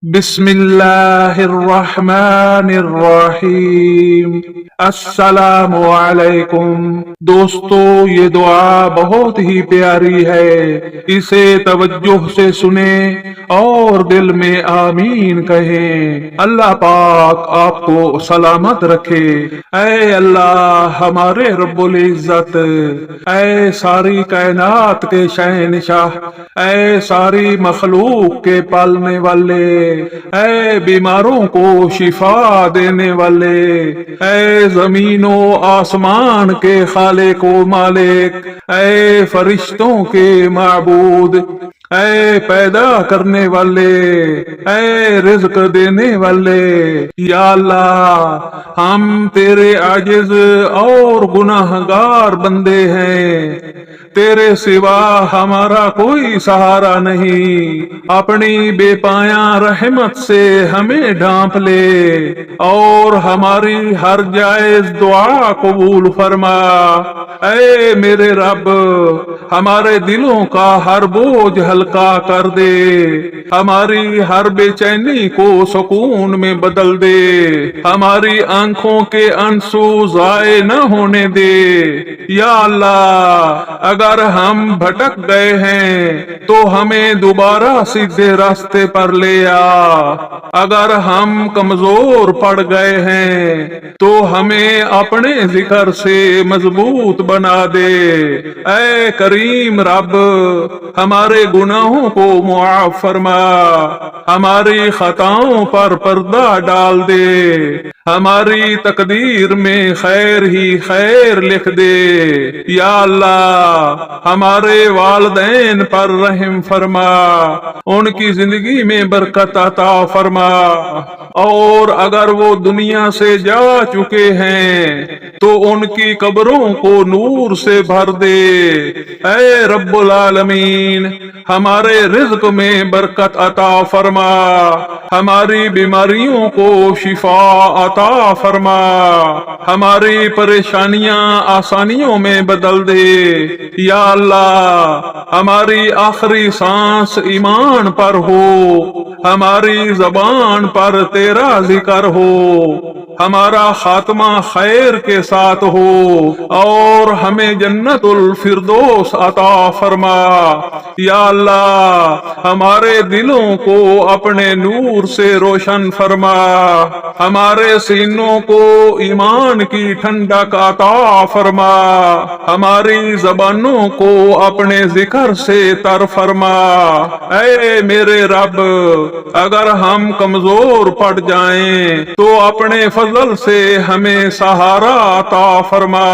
بسم اللہ الرحمن الرحیم۔ السلام علیکم دوستو، یہ دعا بہت ہی پیاری ہے، اسے توجہ سے سنیں اور دل میں آمین کہیں۔ اللہ پاک آپ کو سلامت رکھے۔ اے اللہ ہمارے رب العزت، اے ساری کائنات کے شہنشاہ، اے ساری مخلوق کے پالنے والے، اے بیماروں کو شفا دینے والے، اے زمین و آسمان کے خالق و مالک، اے فرشتوں کے معبود، اے پیدا کرنے والے، اے رزق دینے والے، یا اللہ ہم تیرے عاجز اور گناہگار بندے ہیں، تیرے سوا ہمارا کوئی سہارا نہیں۔ اپنی بے پایاں رحمت سے ہمیں ڈھانپ لے اور ہماری ہر جائز دعا قبول فرما۔ اے میرے رب، ہمارے دلوں کا ہر بوجھ ہلکا کر دے، ہماری ہر بے چینی کو سکون میں بدل دے، ہماری آنکھوں کے آنسو ضائع نہ ہونے دے۔ یا اللہ اگر ہم بھٹک گئے ہیں تو ہمیں دوبارہ سیدھے راستے پر لے آ، اگر ہم کمزور پڑ گئے ہیں تو ہمیں اپنے ذکر سے مضبوط بنا دے۔ اے کریم رب، ہمارے گناہوں کو معاف فرما، ہماری خطاؤں پر پردہ ڈال دے، ہماری تقدیر میں خیر ہی خیر لکھ دے۔ یا اللہ ہمارے والدین پر رحم فرما، ان کی زندگی میں برکت عطا فرما، اور اگر وہ دنیا سے جا چکے ہیں تو ان کی قبروں کو نور سے بھر دے۔ اے رب العالمین ہمارے رزق میں برکت عطا فرما، ہماری بیماریوں کو شفا عطا فرما، ہماری پریشانیاں آسانیوں میں بدل دے۔ یا اللہ ہماری آخری سانس ایمان پر ہو، ہماری زبان پر تیرا ذکر ہو، ہمارا خاتمہ خیر کے ساتھ ہو، اور ہمیں جنت الفردوس عطا فرما۔ یا اللہ ہمارے دلوں کو اپنے نور سے روشن فرما، ہمارے سینوں کو ایمان کی ٹھنڈک عطا فرما، ہماری زبانوں کو اپنے ذکر سے تر فرما۔ اے میرے رب، اگر ہم کمزور پڑ جائیں تو اپنے فضل سے ہمیں سہارا عطا فرما،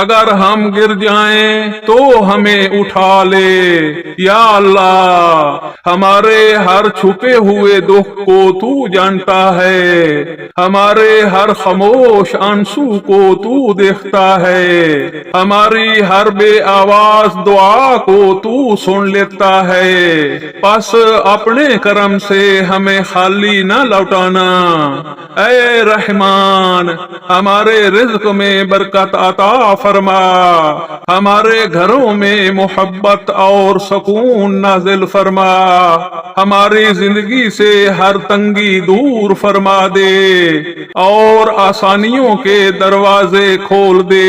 اگر ہم گر جائیں تو ہمیں اٹھا لے۔ یا اللہ ہمارے ہر چھپے ہوئے دکھ کو تو جانتا ہے، ہمارے ہر خاموش آنسو کو تو دیکھتا ہے، ہماری ہر بے آواز دعا کو تو سن لیتا ہے، پس اپنے کرم سے ہمیں خالی نہ لوٹانا۔ اے رحمان ہمارے رزق میں برکت عطا فرما، ہمارے گھروں میں محبت اور سکون نازل فرما، ہماری زندگی سے ہر تنگی دور فرما دے اور آسانیوں کے دروازے کھول دے۔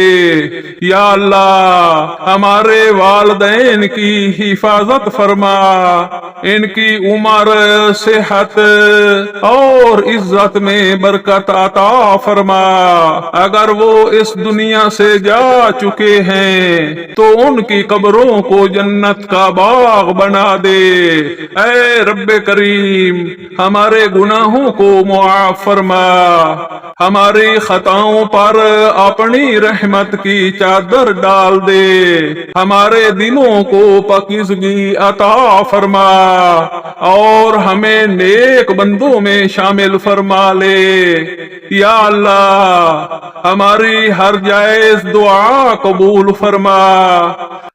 یا اللہ ہمارے والدین کی حفاظت فرما، ان کی عمر، صحت اور عزت میں برکت عطا فرما، اگر وہ اس دنیا سے جا چکے ہیں تو ان کی قبروں کو جنت کا باغ بنا دے۔ اے رب کریم ہمارے گناہوں کو معاف فرما، ہماری خطاؤں پر اپنی رحمت کی چادر ڈال دے، ہمارے دلوں کو پاکیزگی عطا فرما، اور ہمیں نیک بندوں میں شامل فرما لے۔ یا اللہ ہماری ہر جائز دعا قبول فرما،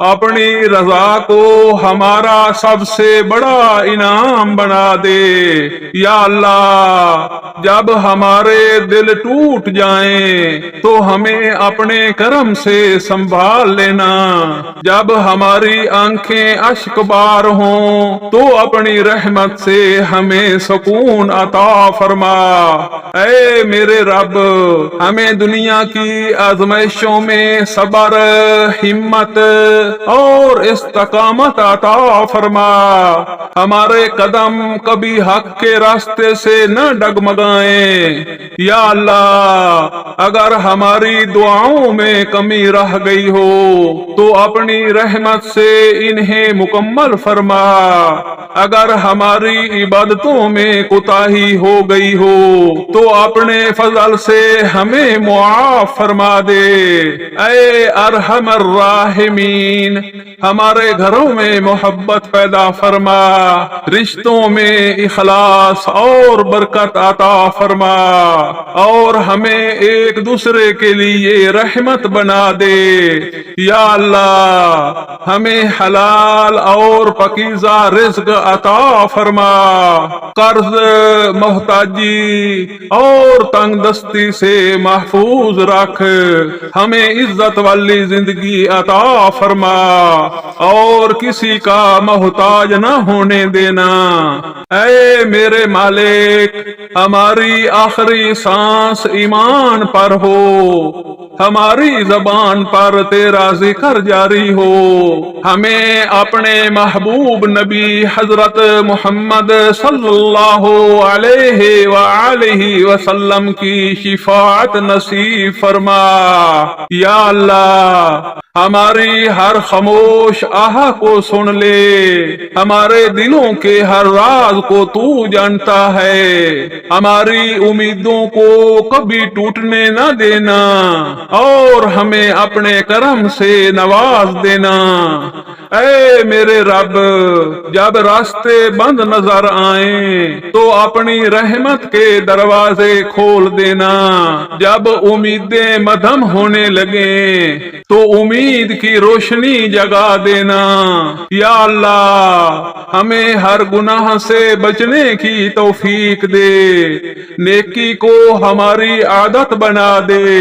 اپنی رضا کو ہمارا سب سے بڑا انعام بنا دے۔ یا اللہ جب ہمارے دل دل ٹوٹ جائیں تو ہمیں اپنے کرم سے سنبھال لینا، جب ہماری آنکھیں اشک بار ہوں تو اپنی رحمت سے ہمیں سکون عطا فرما۔ اے میرے رب، ہمیں دنیا کی آزمائشوں میں صبر، ہمت اور استقامت عطا فرما۔ ہمارے قدم کبھی حق کے راستے سے نہ ڈگمگائیں۔ یا اللہ، اگر ہماری دعاؤں میں کمی رہ گئی ہو تو اپنی رحمت سے انہیں مکمل فرما۔ اگر ہماری عبادتوں میں کوتاہی ہو گئی ہو تو اپنے فضل سے ہمیں معاف فرما دے۔ اے ارحم الراحمین، ہمارے گھروں میں محبت پیدا فرما، رشتوں میں اخلاص اور برکت عطا فرما، اور ہمیں ایک دوسرے کے لیے رحمت بنا دے۔ یا اللہ، ہمیں حلال اور پاکیزہ رزق عطا فرما، قرض، محتاجی اور تنگ دستی سے محفوظ رکھ، ہمیں عزت والی زندگی عطا فرما اور کسی کا محتاج نہ ہونے دینا۔ اے میرے مالک، ہماری آخری سانس ایمان پر ہو، ہماری زبان پر تیرا ذکر جاری ہو، ہمیں اپنے محبوب نبی حضرت محمد صلی اللہ علیہ وآلہ وسلم کی شفاعت نصیب فرما۔ یا اللہ، ہماری ہر خاموش آہ کو سن لے، ہمارے دلوں کے ہر راز کو تو جانتا ہے، ہماری امیدوں کو کبھی ٹوٹنے نہ دینا اور ہمیں اپنے کرم سے نواز دینا۔ اے میرے رب، جب راستے بند نظر آئیں تو اپنی رحمت کے دروازے کھول دینا، جب امیدیں مدھم ہونے لگیں تو امید کی روشنی جگا دینا۔ یا اللہ، ہمیں ہر گناہ سے بچنے کی توفیق دے، نیکی کو ہماری عادت بنا دے،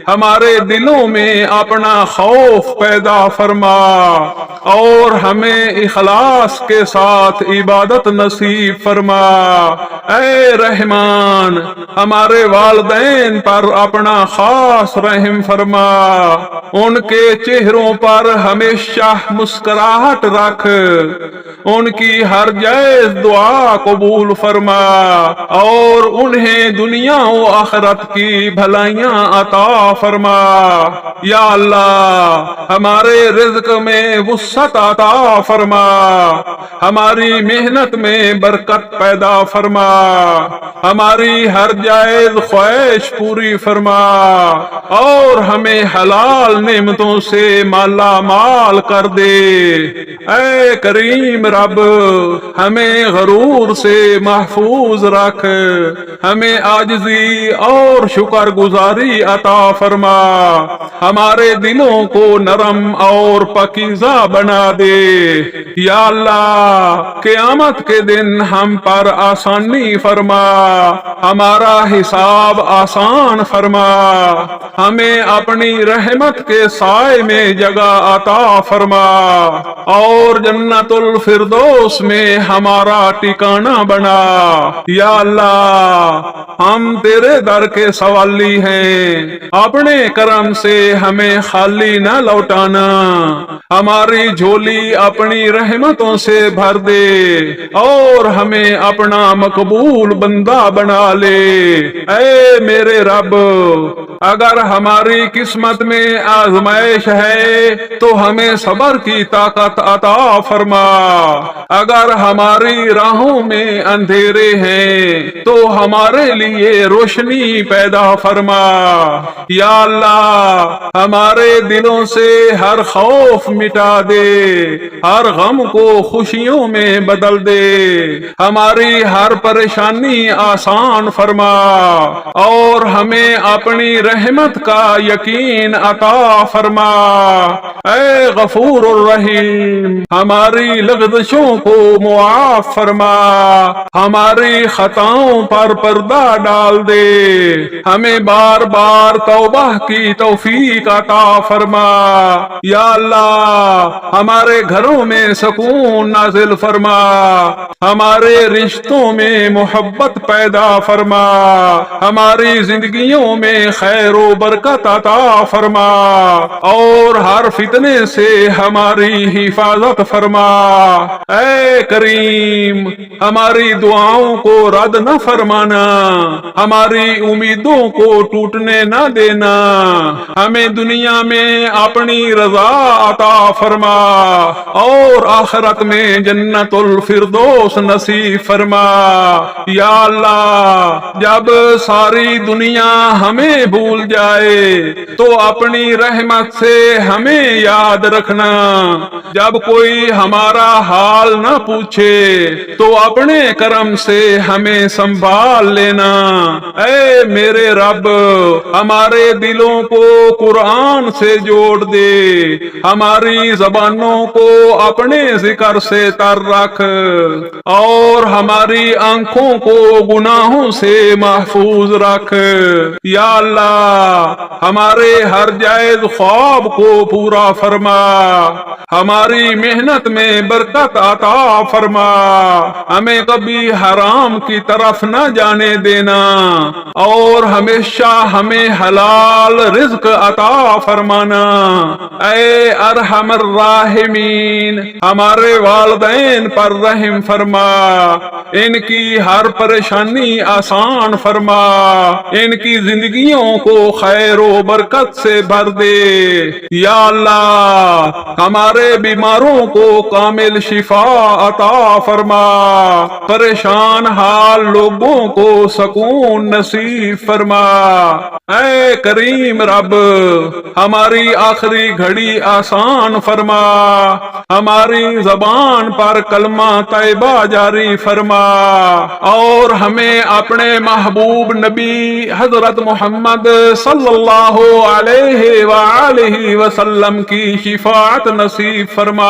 ہمارے دلوں میں اپنا خوف پیدا فرما اور ہمیں اخلاص کے ساتھ عبادت نصیب فرما۔ اے رحمان، ہمارے والدین پر اپنا خاص رحم فرما، ان کے چہروں پر ہمیشہ مسکراہٹ رکھ، ان کی ہر جائز دعا قبول فرما اور انہیں دنیا و آخرت کی بھلائیاں عطا فرما۔ یا اللہ، ہمارے رزق میں وسعت عطا فرما، ہماری محنت میں برکت پیدا فرما، ہماری ہر جائز خواہش پوری فرما اور ہمیں حلال نعمتوں سے مالا مال کر دے۔ اے کریم رب، ہمیں غرور سے محفوظ رکھ، ہمیں عاجزی اور شکر گزاری عطا فرما، ہمارے دلوں کو نرم اور پاکیزہ بنا دے۔ یا اللہ، قیامت کے دن ہم پر آسانی فرما، ہمارا حساب آسان فرما، ہمیں اپنی رحمت کے سائے میں جگہ عطا فرما اور جنت الفردوس میں ہمارا ٹھکانہ بنا۔ یا اللہ، ہم تیرے در کے سوالی ہیں، اپنے کرم سے ہمیں خالی نہ لوٹانا، ہماری جھولی اپنی رحمتوں سے بھر دے اور ہمیں اپنا مقبول بندہ بنا لے۔ اے میرے رب، اگر ہماری قسمت میں آزمائش ہے تو ہمیں صبر کی طاقت عطا فرما، اگر ہماری راہوں میں اندھیرے ہیں تو ہمارے لیے روشنی پیدا فرما۔ یا اللہ، ہمارے دلوں سے ہر خوف مٹا دے، ہر غم کو خوشیوں میں بدل دے، ہماری ہر پریشانی آسان فرما اور ہمیں اپنی رحمت کا یقین عطا فرما۔ اے غفور الرحیم ہماری لغزشوں کو معاف فرما، ہماری خطاؤں پر پردہ ڈال دے، ہمیں بار بار توبہ کی توفیق عطا فرما۔ یا اللہ ہمارے گھروں میں سکون نازل فرما، ہمارے رشتوں میں محبت پیدا فرما، ہماری زندگیوں میں خیر و برکت عطا فرما، اور ہر فتنے سے ہماری حفاظت فرما۔ اے کریم ہماری دعاؤں کو رد نہ فرمانا، ہماری امیدوں کو ٹوٹنے نہ دینا، ہمیں دنیا میں اپنی رضا عطا فرما اور آخرت میں جنت الفردوس نصیب فرما۔ یا اللہ جب ساری دنیا ہمیں بھول جائے تو اپنی رحمت سے ہمیں یاد رکھنا، جب کوئی ہمارا حال نہ پوچھے تو اپنے کرم سے ہمیں سنبھال لینا۔ اے میرے رب ہمارے دلوں کو قرآن سے جوڑ دے، ہماری زبانوں کو اپنے ذکر سے تر رکھ، اور ہماری آنکھوں کو گناہوں سے محفوظ رکھ۔ یا اللہ ہمارے ہر جائز خواب کو پورا فرما، ہماری محنت میں برکت عطا فرما، ہمیں کبھی حرام کی طرف نہ جانے دینا، اور ہمیشہ ہمیں حلال رزق عطا فرمانا۔ اے ارحم الراحمین ہمارے والدین پر رحم فرما، ان کی ہر پریشانی آسان فرما، ان کی زندگیوں کو خیر و برکت سے بھر دے۔ یا اللہ ہمارے بیماروں کو کامل شفا عطا فرما، پریشان حال لوگوں کو سکون نصیب فرما۔ اے کریم رب ہماری آخری گھڑی آسان فرما، ہماری زبان پر کلمہ طیبہ جاری فرما، اور ہمیں اپنے محبوب نبی حضرت محمد صلی اللہ علیہ وآلہ وسلم کی شفاعت نصیب فرما۔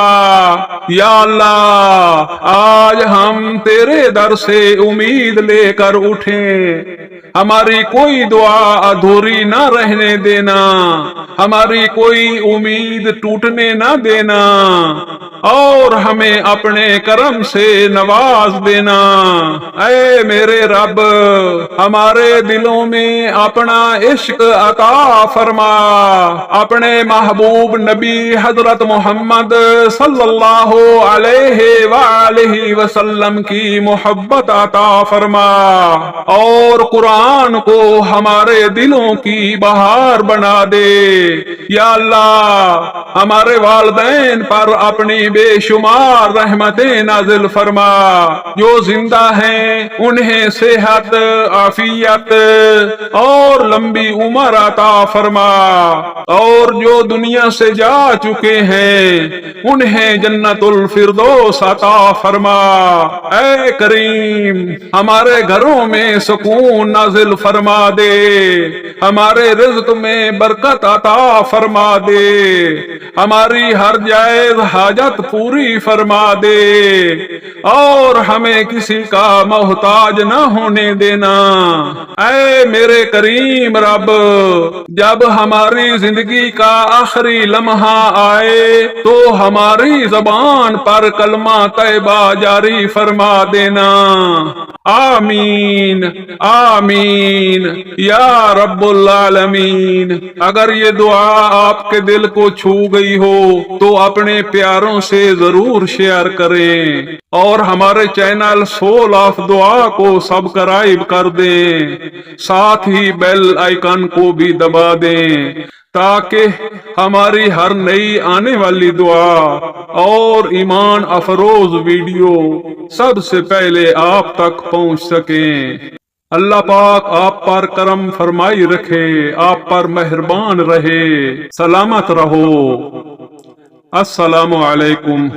یا اللہ آج ہم تیرے در سے امید لے کر اٹھیں، ہماری کوئی دعا ادھوری نہ رہنے دینا، ہماری کوئی امید ٹوٹنے نہ دینا، اور ہمیں اپنے کرم سے نواز دینا۔ اے میرے رب ہمارے دلوں میں اپنا عشق عطا فرما، اپنے محبوب نبی حضرت محمد صلی اللہ علیہ وآلہ وسلم کی محبت عطا فرما، اور قرآن کو ہمارے دلوں کی بہار بنا دے۔ یا اللہ ہمارے والدین پر اپنی بے شمار رحمتیں نازل فرما، جو زندہ ہیں انہیں صحت، عافیت اور لمبی عمر عطا فرما، اور جو دنیا سے جا چکے ہیں انہیں جنت الفردوس عطا فرما۔ اے کریم ہمارے گھروں میں سکون نازل فرما دے، ہمارے رزق میں برکت عطا فرما دے، ہماری ہر جائز حاجت پوری فرما دے، اور ہمیں کسی کا محتاج نہ ہونے دینا۔ اے میرے کریم رب جب ہماری زندگی کا آخری لمحہ آئے تو ہماری زبان پر کلمہ طیبہ جاری فرما دینا۔ آمین آمین یا رب العالمین۔ اگر یہ دعا آپ کے دل کو چھو گئی ہو تو اپنے پیاروں سے ضرور شیئر کریں، اور ہمارے چینل سول آف دعا کو سبسکرائب کر دیں، ساتھ ہی بیل آئیکن کو بھی دبا دیں تاکہ ہماری ہر نئی آنے والی دعا اور ایمان افروز ویڈیو سب سے پہلے آپ تک پہنچ سکیں۔ اللہ پاک آپ پر کرم فرمائی رکھے، آپ پر مہربان رہے، سلامت رہو۔ السلام علیکم۔